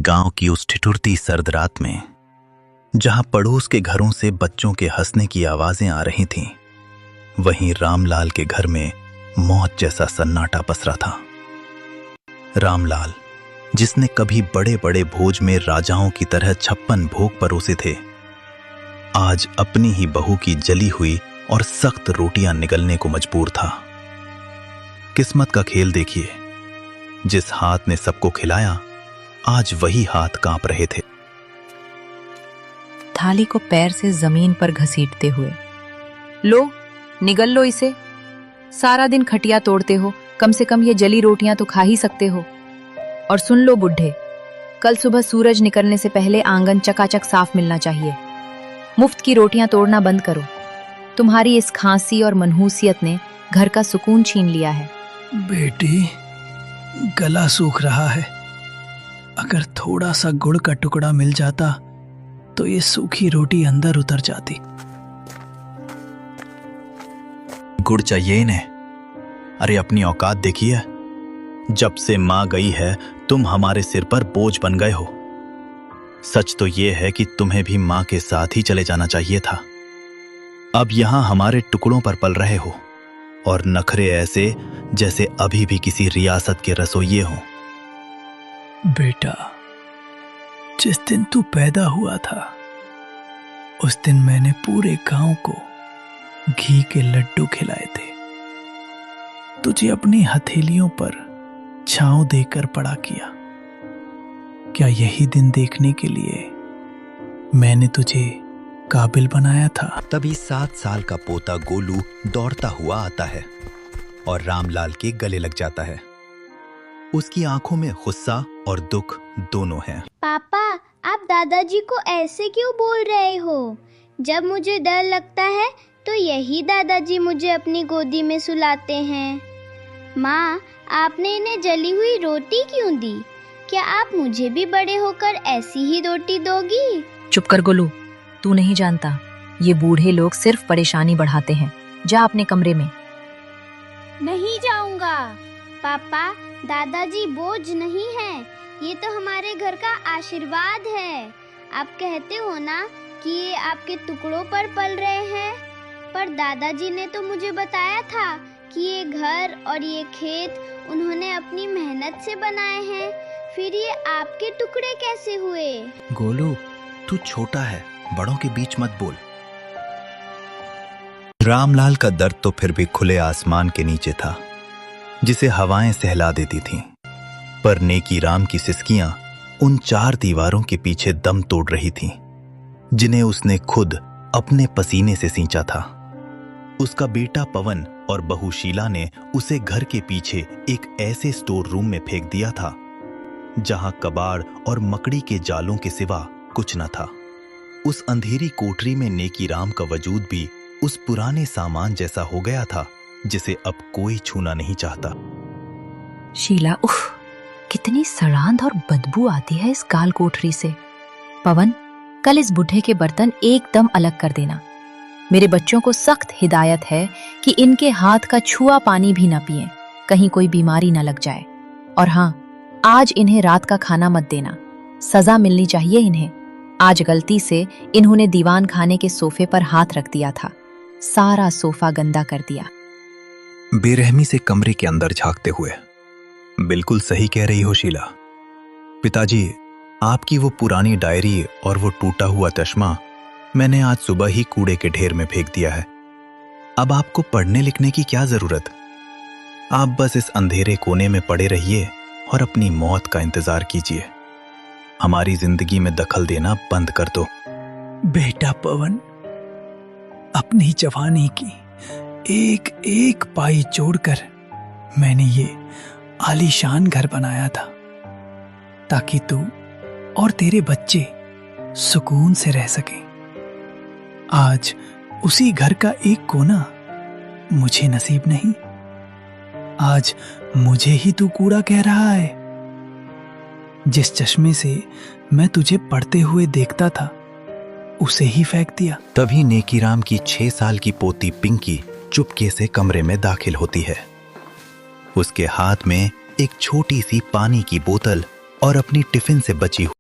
गांव की उस ठिठुरती सर्द रात में, जहां पड़ोस के घरों से बच्चों के हंसने की आवाजें आ रही थीं, वहीं रामलाल के घर में मौत जैसा सन्नाटा पसरा था। रामलाल, जिसने कभी बड़े बड़े भोज में राजाओं की तरह 56 भोग परोसे थे, आज अपनी ही बहू की जली हुई और सख्त रोटियां निगलने को मजबूर था। किस्मत का खेल देखिए, जिस हाथ ने सबको खिलाया, आज वही हाथ कांप रहे थे। थाली को पैर से जमीन पर घसीटते हुए, लो निगल लो इसे। सारा दिन खटिया तोड़ते हो, कम से कम ये जली रोटियां तो खा ही सकते हो। और सुन लो बुढ़े, कल सुबह सूरज निकलने से पहले आंगन चकाचक साफ मिलना चाहिए। मुफ्त की रोटियां तोड़ना बंद करो। तुम्हारी इस खांसी और मनहूसियत ने घर का सुकून छीन लिया है। बेटी, गला सूख रहा है। अगर थोड़ा सा गुड़ का टुकड़ा मिल जाता तो ये सूखी रोटी अंदर उतर जाती। गुड़ चाहिए इन्हें? अरे अपनी औकात देखिए। जब से मां गई है, तुम हमारे सिर पर बोझ बन गए हो। सच तो यह है कि तुम्हें भी मां के साथ ही चले जाना चाहिए था। अब यहां हमारे टुकड़ों पर पल रहे हो, और नखरे ऐसे जैसे अभी भी किसी रियासत के रसोइये हों। बेटा, जिस दिन तू पैदा हुआ था, उस दिन मैंने पूरे गांव को घी के लड्डू खिलाए थे। तुझे अपनी हथेलियों पर छांव देकर बड़ा किया। क्या यही दिन देखने के लिए मैंने तुझे काबिल बनाया था? तभी 7 साल का पोता गोलू दौड़ता हुआ आता है और रामलाल के गले लग जाता है। उसकी आंखों में गुस्सा और दुख दोनों हैं। पापा, आप दादाजी को ऐसे क्यों बोल रहे हो? जब मुझे डर लगता है तो यही दादाजी मुझे अपनी गोदी में सुलाते हैं। माँ, आपने इन्हें जली हुई रोटी क्यों दी? क्या आप मुझे भी बड़े होकर ऐसी ही रोटी दोगी? चुप कर गोलू, तू नहीं जानता, ये बूढ़े लोग सिर्फ परेशानी बढ़ाते हैं। जा अपने कमरे में। नहीं जाऊंगा। पापा, दादाजी बोझ नहीं है, ये तो हमारे घर का आशीर्वाद है। आप कहते हो ना कि ये आपके टुकड़ों पर पल रहे हैं, पर दादाजी ने तो मुझे बताया था कि ये घर और ये खेत उन्होंने अपनी मेहनत से बनाए हैं। फिर ये आपके टुकड़े कैसे हुए? गोलू, तू छोटा है, बड़ों के बीच मत बोल। रामलाल का दर्द तो फिर भी खुले आसमान के नीचे था, जिसे हवाएं सहला देती थीं। पर नेकी राम की सिसकियां उन 4 दीवारों के पीछे दम तोड़ रही थीं, जिन्हें उसने खुद अपने पसीने से सींचा था। उसका बेटा पवन और बहू शीला ने उसे घर के पीछे एक ऐसे स्टोर रूम में फेंक दिया था, जहां कबाड़ और मकड़ी के जालों के सिवा कुछ न था। उस अंधेरी कोठरी में नेकी राम का वजूद भी उस पुराने सामान जैसा हो गया था, जिसे अब कोई छूना नहीं चाहता। शीला, उफ, कितनी सड़ांध और बदबू आती है इस काल कोठरी से। पवन, कल इस बुढ़े के बर्तन एकदम अलग कर देना। मेरे बच्चों को सख्त हिदायत है कि इनके हाथ का छुआ पानी भी ना पिएं, कहीं कोई बीमारी ना लग जाए। और हाँ, आज इन्हें रात का खाना मत देना, सजा मिलनी चाहिए इन्हें। आज गलती से इन्होंने दीवान खाने के सोफे पर हाथ रख दिया था, सारा सोफा गंदा कर दिया। बेरहमी से कमरे के अंदर झांकते हुए, बिल्कुल सही कह रही हो शीला। पिताजी, आपकी वो पुरानी डायरी और वो टूटा हुआ चश्मा मैंने आज सुबह ही कूड़े के ढेर में फेंक दिया है। अब आपको पढ़ने लिखने की क्या जरूरत? आप बस इस अंधेरे कोने में पड़े रहिए और अपनी मौत का इंतजार कीजिए। हमारी जिंदगी में दखल देना बंद कर दो। बेटा पवन, अपनी जवानी की एक एक पाई जोड़कर मैंने ये आलीशान घर बनाया था, ताकि तू और तेरे बच्चे सुकून से रह सकें। आज उसी घर का एक कोना मुझे नसीब नहीं। आज मुझे ही तू कूड़ा कह रहा है। जिस चश्मे से मैं तुझे पढ़ते हुए देखता था, उसे ही फेंक दिया। तभी नेकीराम की 6 साल की पोती पिंकी चुपके से कमरे में दाखिल होती है। उसके हाथ में एक छोटी सी पानी की बोतल और अपनी टिफिन से बची